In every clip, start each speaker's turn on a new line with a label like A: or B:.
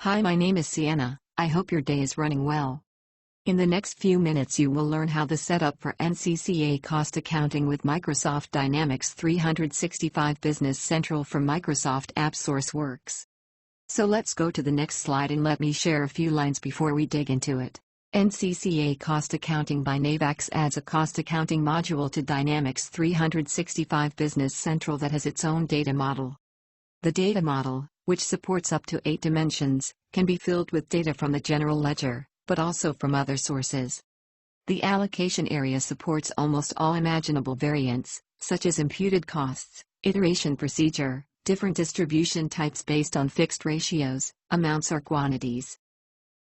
A: Hi, my name is Sienna. I hope your day is running well. In the next few minutes you will learn how the setup for NCCA Cost Accounting with Microsoft Dynamics 365 Business Central from Microsoft AppSource works. So let's go to the next slide and let me share a few lines before we dig into it. NCCA Cost Accounting by NAVAX adds a cost accounting module to Dynamics 365 Business Central that has its own data model. The data model, which supports up to 8 dimensions, can be filled with data from the general ledger, but also from other sources. The allocation area supports almost all imaginable variants, such as imputed costs, iteration procedure, different distribution types based on fixed ratios, amounts or quantities.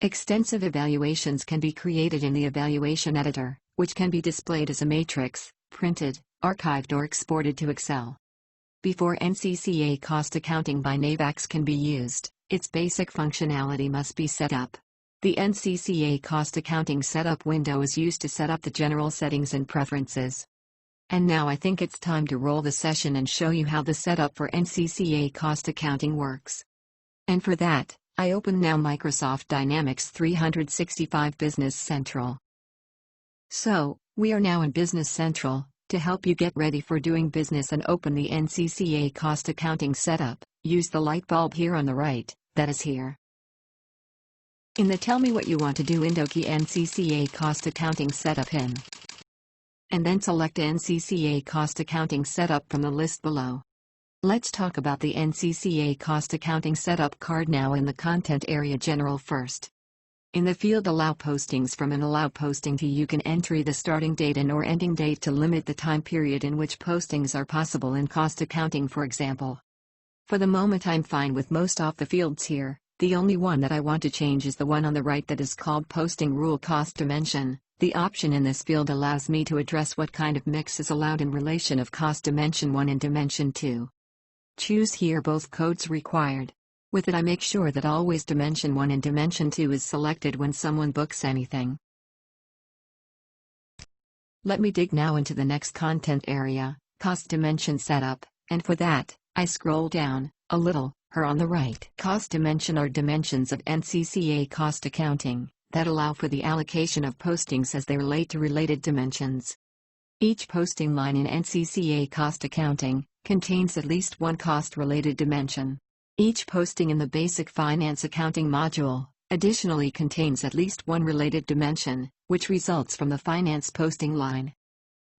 A: Extensive evaluations can be created in the evaluation editor, which can be displayed as a matrix, printed, archived or exported to Excel. Before NCCA Cost Accounting by NAVAX can be used, its basic functionality must be set up. The NCCA Cost Accounting Setup window is used to set up the general settings and preferences. And now I think it's time to roll the session and show you how the setup for NCCA Cost Accounting works. And for that, I open now Microsoft Dynamics 365 Business Central. So, we are now in Business Central. To help you get ready for doing business and open the NCCA Cost Accounting setup, use the light bulb here on the right, that is here. In the Tell Me What You Want to Do window, key NCCA Cost Accounting Setup in. And then select NCCA Cost Accounting Setup from the list below. Let's talk about the NCCA Cost Accounting Setup card now in the Content area General first. In the field Allow Postings from an Allow Posting to you can enter the starting date and or ending date to limit the time period in which postings are possible in cost accounting, for example. For the moment I'm fine with most of the fields here. The only one that I want to change is the one on the right that is called Posting Rule Cost Dimension. The option in this field allows me to address what kind of mix is allowed in relation of Cost Dimension 1 and Dimension 2. Choose here both codes required. With it I make sure that always Dimension 1 and Dimension 2 is selected when someone books anything. Let me dig now into the next content area, Cost Dimension Setup, and for that, I scroll down a little, here on the right. Cost Dimension are dimensions of NCCA Cost Accounting that allow for the allocation of postings as they relate to related dimensions. Each posting line in NCCA Cost Accounting contains at least one cost-related dimension. Each posting in the Basic Finance Accounting module additionally contains at least one related dimension, which results from the finance posting line.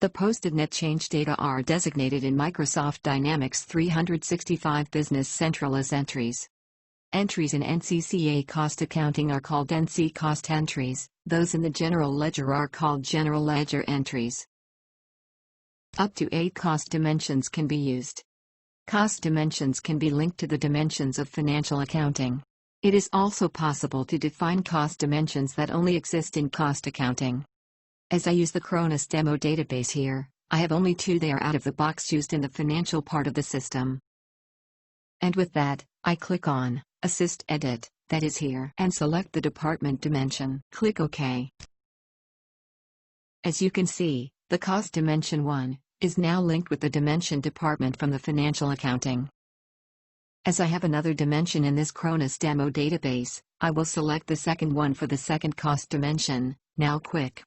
A: The posted net change data are designated in Microsoft Dynamics 365 Business Central as entries. Entries in NCCA Cost Accounting are called NC Cost entries, those in the General Ledger are called General Ledger entries. Up to 8 cost dimensions can be used. Cost dimensions can be linked to the dimensions of financial accounting. It is also possible to define cost dimensions that only exist in cost accounting. As I use the Cronus demo database here, I have only 2 there out of the box used in the financial part of the system. And with that, I click on Assist Edit, that is here, and select the department dimension. Click OK. As you can see, the cost dimension 1 is now linked with the dimension department from the financial accounting. As I have another dimension in this Cronus demo database, I will select the second one for the second cost dimension. Now quick.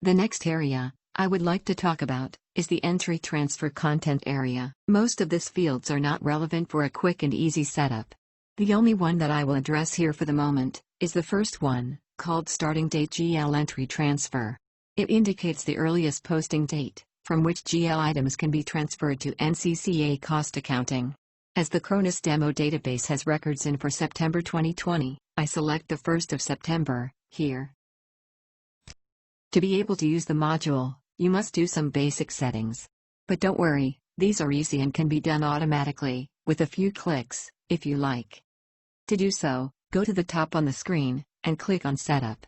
A: The next area I would like to talk about is the Entry Transfer Content area. Most of these fields are not relevant for a quick and easy setup. The only one that I will address here for the moment is the first one, called Starting Date GL Entry Transfer. It indicates the earliest posting date from which GL items can be transferred to NCCA Cost Accounting. As the Cronus demo database has records in for September 2020, I select the 1st of September, here. To be able to use the module, you must do some basic settings. But don't worry, these are easy and can be done automatically, with a few clicks, if you like. To do so, go to the top on the screen, and click on Setup.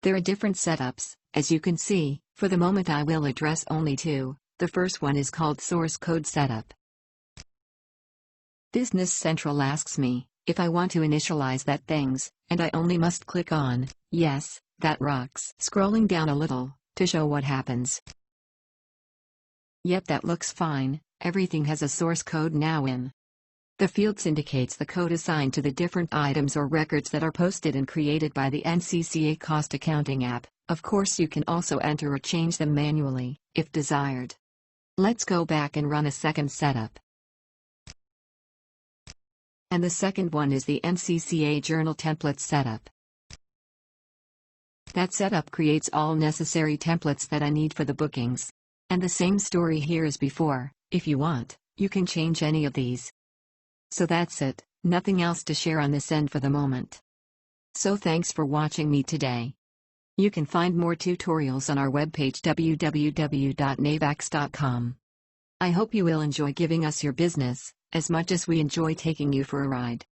A: There are different setups, as you can see. For the moment I will address only 2. The first one is called Source Code Setup. Business Central asks me if I want to initialize that things, and I only must click on Yes, that rocks. Scrolling down a little, to show what happens. Yep, that looks fine. Everything has a source code now in. The fields indicates the code assigned to the different items or records that are posted and created by the NCCA Cost Accounting app. Of course, you can also enter or change them manually, if desired. Let's go back and run a second setup. And the second one is the NCCA Journal Templates setup. That setup creates all necessary templates that I need for the bookings. And the same story here as before. If you want, you can change any of these. So that's it, nothing else to share on this end for the moment. So thanks for watching me today. You can find more tutorials on our webpage www.navax.com. I hope you will enjoy giving us your business, as much as we enjoy taking you for a ride.